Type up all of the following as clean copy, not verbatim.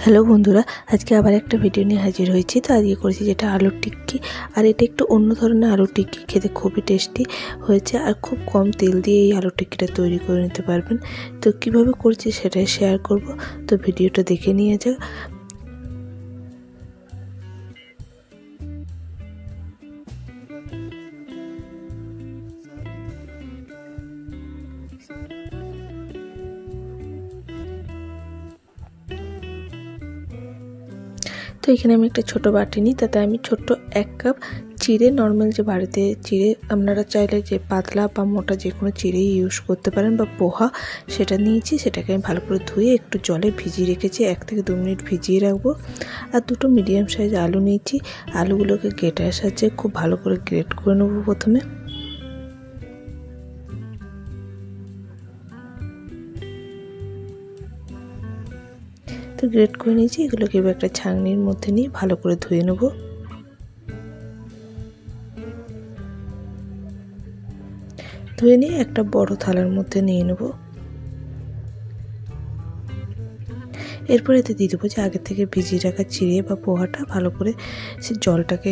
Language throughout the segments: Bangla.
হ্যালো বন্ধুরা, আজকে আবার একটা ভিডিও নিয়ে হাজির হয়েছি। তো আজকে করেছি যেটা আলুর টিক্কি, আর এটা একটু অন্য ধরনের আলুর টিক্কি, খেতে খুবই টেস্টি হয়েছে আর খুব কম তেল দিয়ে এই আলুর টিক্কিটা তৈরি করে নিতে পারবেন। তো কিভাবে করছি সেটাই শেয়ার করব, তো ভিডিওটা দেখে নিয়ে যাক। তো এখানে আমি একটা ছোট বাটি নিই, তাতে আমি ছোট্ট 1 কাপ চিড়ে, নর্মাল যে বাড়িতে চিড়ে আপনারা চাইলে যে পাতলা বা মোটা যে কোনো চিড়েই ইউজ করতে পারেন, বা পোহা, সেটা নিয়েছি। সেটাকে আমি ভালো করে ধুয়ে একটু জলে ভিজিয়ে রেখেছি, 1 থেকে 2 মিনিট ভিজিয়ে রাখবো। আর দুটো মিডিয়াম সাইজ আলু নিয়েছি। আলুগুলোকে গ্রেটারের সাহায্যে খুব ভালো করে গ্রেট করে নেবো প্রথমে। তো গ্রেট করে নিয়েছি, এগুলোকে এবার একটা ছাঁকনির মধ্যে নিয়ে ভালো করে ধুয়ে নেব। ধুয়ে নিয়ে একটা বড় থালার মধ্যে নিয়ে নেব। এরপর এতে দিয়ে দেবো যে আগে থেকে ভিজিয়ে রাখা চিড়ে বা পোহাটা, ভালো করে সে জলটাকে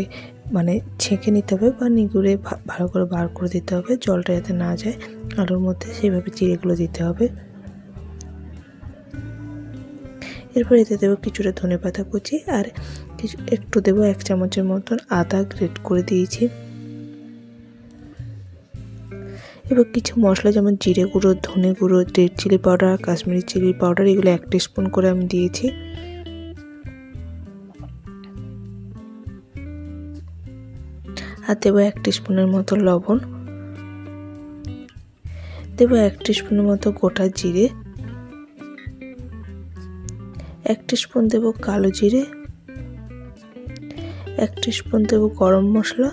ছেঁকে নিতে হবে বা নিগুড়ে ভালো করে বার করে দিতে হবে, জলটা যাতে না যায় আলুর মধ্যে, সেইভাবে চিড়েগুলো দিতে হবে। এরপর এতে দেবো কিছুটা ধনেপাতা কুচি, আর একটু দেবো 1 চামচের মতন আদা গ্রেট করে দিয়েছি। এবার কিছু মশলা যেমন জিরে গুঁড়ো, ধনে গুঁড়ো, red chilli powder, Kashmiri chilli powder, এগুলো 1 টিস্পুন করে আমি দিয়েছি। আর দেবো 1 টিস্পুনের মতো লবণ, দেবো 1 টিস্পুনের মতো গোটা জিরে, 1 টিস্পুন দেবো কালো জিরে, 1 টিস্পুন দেবো গরম মশলা,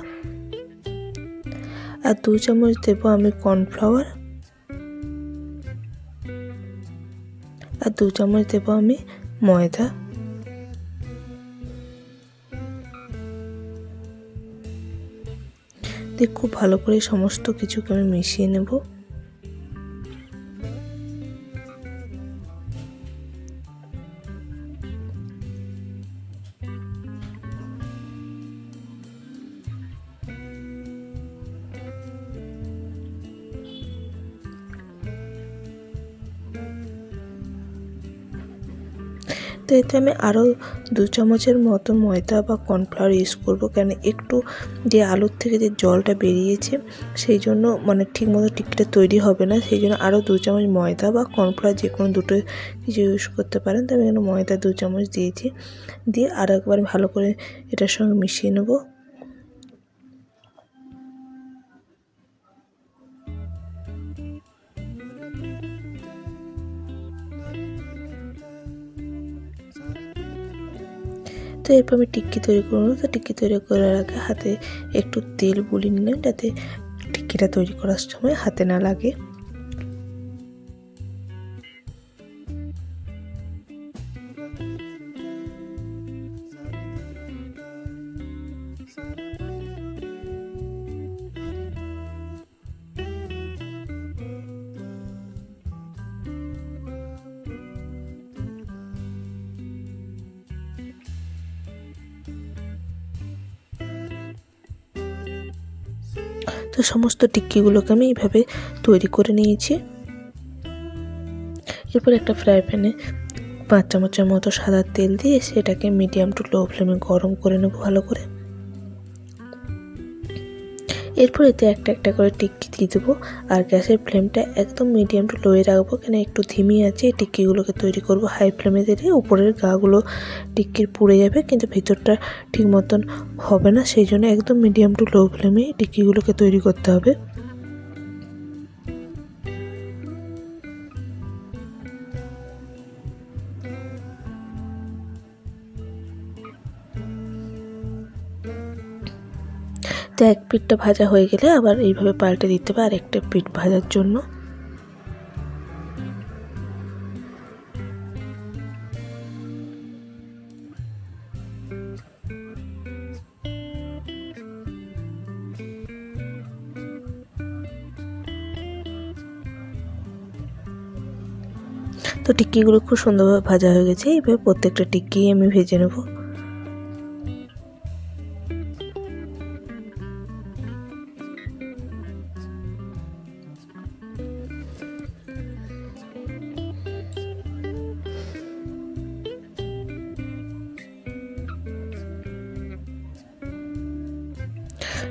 আর 2 চামচ দেবো আমি কর্নফ্লাওয়ার, আর 2 চামচ দেবো আমি ময়দা। দিয়ে খুব ভালো করে সমস্ত কিছুকে আমি মিশিয়ে নেব। তো এতে আমি আরও 2 চামচের মতো ময়দা বা কর্নফ্লাওয়ার ইউজ করব, কেন একটু যে আলুর থেকে যে জলটা বেরিয়েছে সেই জন্য ঠিকমতো টিক্কিটা তৈরি হবে না, সেই জন্য আরও 2 চামচ ময়দা বা কর্নফ্লাওয়ার যে কোনো দুটো কিছু ইউজ করতে পারেন। তো আমি এখানে ময়দা 2 চামচ দিয়েছি, দিয়ে আর একবার ভালো করে এটার সঙ্গে মিশিয়ে নেব। তো এরপর আমি টিক্কি তৈরি করবো। তো টিক্কি তৈরি করার আগে হাতে একটু তেল বুলিয়ে নিলাম, যাতে টিক্কিটা তৈরি করার সময় হাতে না লাগে। তো সমস্ত টিক্কিগুলোকে আমি এইভাবে তৈরি করে নিয়েছি। এরপর একটা ফ্রাই প্যানে 5 চামচের মতো সাদা তেল দিয়ে সেটাকে মিডিয়াম টু লো ফ্লেমে গরম করে নেব ভালো করে। এরপর এতে একটা একটা করে টিক্কি দিয়ে দেবো, আর গ্যাসের ফ্লেমটা একদম মিডিয়াম টু লোয়ে রাখবো, কেন একটু ধিমি আছে এই টিক্কিগুলোকে তৈরি করব। হাই ফ্লেমে দিলে উপরের গাগুলো টিক্কির পুড়ে যাবে, কিন্তু ভিতরটা ঠিক মতন হবে না, সেই জন্য একদম মিডিয়াম টু লো ফ্লেমে টিক্কিগুলোকে তৈরি করতে হবে। তো এক পিঠটা ভাজা হয়ে গেলে আবার এইভাবে পাল্টে দিতে হবে আরেকটা পিঠ ভাজার জন্য। তো তো টিক্কিগুলো খুব সুন্দরভাবে ভাজা হয়ে গেছে। এইভাবে প্রত্যেকটা টিক্কি আমি ভেজে নেব।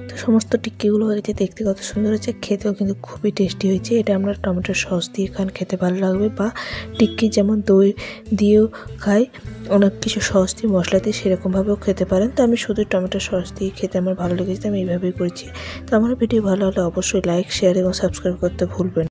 তো সমস্ত টিক্কিগুলো হয়ে গেছে, দেখতে কত সুন্দর হয়েছে, খেতেও কিন্তু খুবই টেস্টি হয়েছে। এটা আমরা টমেটোর সস দিয়ে খান, খেতে ভালো লাগবে, বা টিক্কি যেমন দই দিয়েও খাই, অনেক কিছু সস দিয়ে মশলা দিয়ে সেরকমভাবেও খেতে পারেন। তো আমি শুধু টমেটোর সস দিয়ে খেতে আমার ভালো লেগেছে, আমি এইভাবেই করেছি। তো আমার ভিডিও ভালো হলে অবশ্যই লাইক, শেয়ার এবং সাবস্ক্রাইব করতে ভুলবেন না।